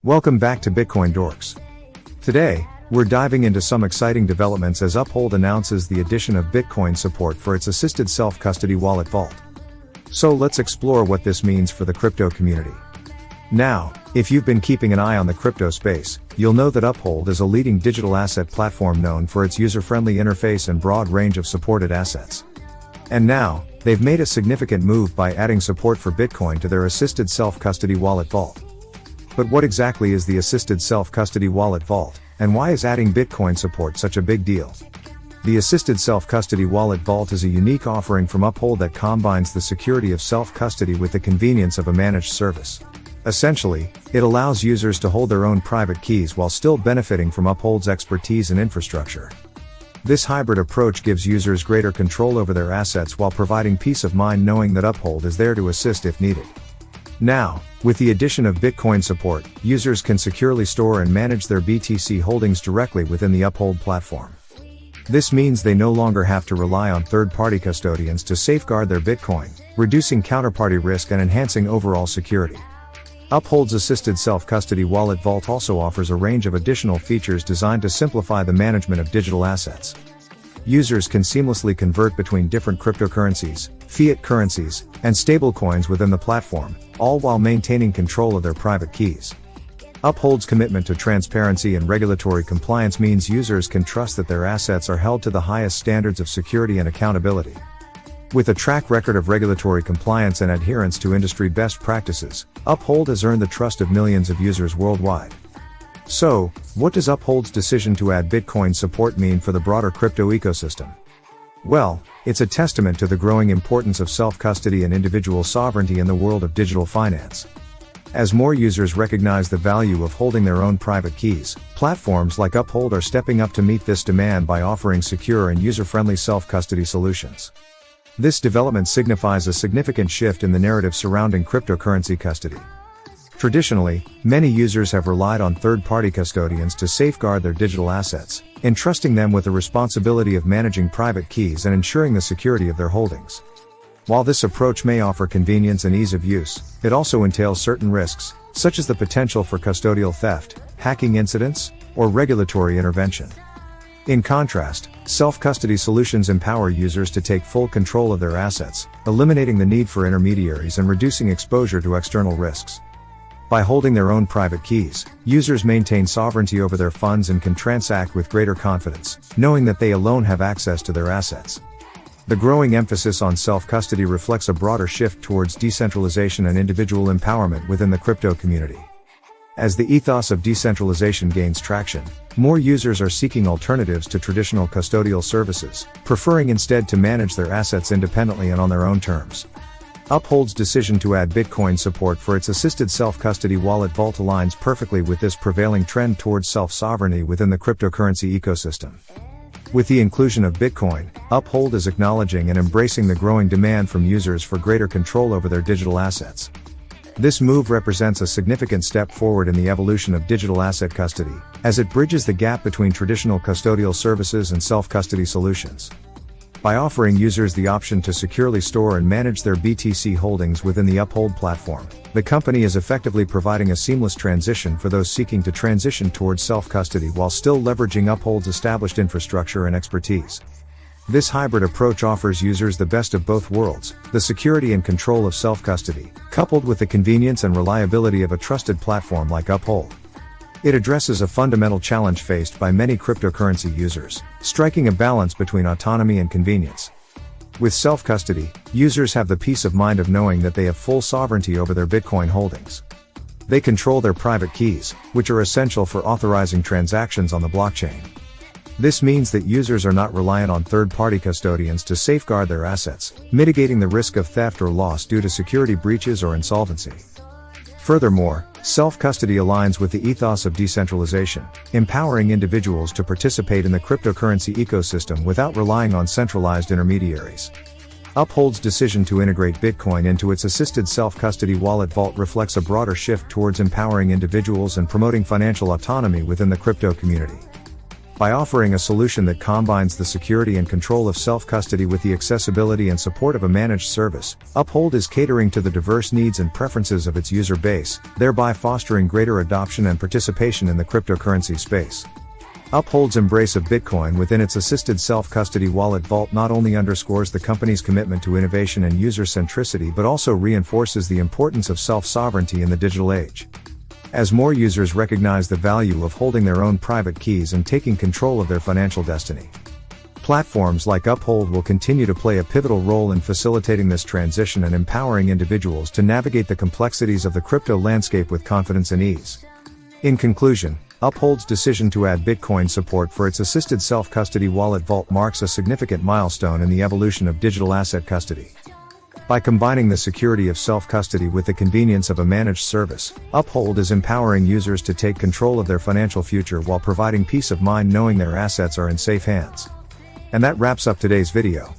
Welcome back to BitcoinDorks. Today, we're diving into some exciting developments as Uphold announces the addition of Bitcoin support for its assisted self-custody wallet vault. So let's explore what this means for the crypto community. Now, if you've been keeping an eye on the crypto space, you'll know that Uphold is a leading digital asset platform known for its user-friendly interface and broad range of supported assets. And now, they've made a significant move by adding support for Bitcoin to their assisted self-custody wallet vault. But what exactly is the assisted self-custody wallet vault, and why is adding Bitcoin support such a big deal? The assisted self-custody wallet vault is a unique offering from Uphold that combines the security of self-custody with the convenience of a managed service. Essentially, it allows users to hold their own private keys while still benefiting from Uphold's expertise and infrastructure. This hybrid approach gives users greater control over their assets while providing peace of mind knowing that Uphold is there to assist if needed. Now, with the addition of Bitcoin support, users can securely store and manage their BTC holdings directly within the Uphold platform. This means they no longer have to rely on third-party custodians to safeguard their Bitcoin, reducing counterparty risk and enhancing overall security. Uphold's assisted self-custody wallet vault also offers a range of additional features designed to simplify the management of digital assets. Users can seamlessly convert between different cryptocurrencies, fiat currencies, and stablecoins within the platform, all while maintaining control of their private keys. Uphold's commitment to transparency and regulatory compliance means users can trust that their assets are held to the highest standards of security and accountability. With a track record of regulatory compliance and adherence to industry best practices, Uphold has earned the trust of millions of users worldwide. So, what does Uphold's decision to add Bitcoin support mean for the broader crypto ecosystem? Well, it's a testament to the growing importance of self-custody and individual sovereignty in the world of digital finance. As more users recognize the value of holding their own private keys, platforms like Uphold are stepping up to meet this demand by offering secure and user-friendly self-custody solutions. This development signifies a significant shift in the narrative surrounding cryptocurrency custody. Traditionally, many users have relied on third-party custodians to safeguard their digital assets, entrusting them with the responsibility of managing private keys and ensuring the security of their holdings. While this approach may offer convenience and ease of use, it also entails certain risks, such as the potential for custodial theft, hacking incidents, or regulatory intervention. In contrast, self-custody solutions empower users to take full control of their assets, eliminating the need for intermediaries and reducing exposure to external risks. By holding their own private keys, users maintain sovereignty over their funds and can transact with greater confidence, knowing that they alone have access to their assets. The growing emphasis on self-custody reflects a broader shift towards decentralization and individual empowerment within the crypto community. As the ethos of decentralization gains traction, more users are seeking alternatives to traditional custodial services, preferring instead to manage their assets independently and on their own terms. Uphold's decision to add Bitcoin support for its assisted self-custody wallet vault aligns perfectly with this prevailing trend towards self-sovereignty within the cryptocurrency ecosystem. With the inclusion of Bitcoin, Uphold is acknowledging and embracing the growing demand from users for greater control over their digital assets. This move represents a significant step forward in the evolution of digital asset custody, as it bridges the gap between traditional custodial services and self-custody solutions. By offering users the option to securely store and manage their BTC holdings within the Uphold platform, the company is effectively providing a seamless transition for those seeking to transition towards self-custody while still leveraging Uphold's established infrastructure and expertise. This hybrid approach offers users the best of both worlds, the security and control of self-custody, coupled with the convenience and reliability of a trusted platform like Uphold. It addresses a fundamental challenge faced by many cryptocurrency users, striking a balance between autonomy and convenience. With self-custody, users have the peace of mind of knowing that they have full sovereignty over their Bitcoin holdings. They control their private keys, which are essential for authorizing transactions on the blockchain. This means that users are not reliant on third-party custodians to safeguard their assets, mitigating the risk of theft or loss due to security breaches or insolvency. Furthermore, self-custody aligns with the ethos of decentralization, empowering individuals to participate in the cryptocurrency ecosystem without relying on centralized intermediaries. Uphold's decision to integrate Bitcoin into its assisted self-custody wallet vault reflects a broader shift towards empowering individuals and promoting financial autonomy within the crypto community. By offering a solution that combines the security and control of self-custody with the accessibility and support of a managed service, Uphold is catering to the diverse needs and preferences of its user base, thereby fostering greater adoption and participation in the cryptocurrency space. Uphold's embrace of Bitcoin within its assisted self-custody wallet vault not only underscores the company's commitment to innovation and user centricity but also reinforces the importance of self-sovereignty in the digital age. As more users recognize the value of holding their own private keys and taking control of their financial destiny, platforms like Uphold will continue to play a pivotal role in facilitating this transition and empowering individuals to navigate the complexities of the crypto landscape with confidence and ease. In conclusion, Uphold's decision to add Bitcoin support for its assisted self-custody wallet vault marks a significant milestone in the evolution of digital asset custody. By combining the security of self-custody with the convenience of a managed service, Uphold is empowering users to take control of their financial future while providing peace of mind knowing their assets are in safe hands. And that wraps up today's video.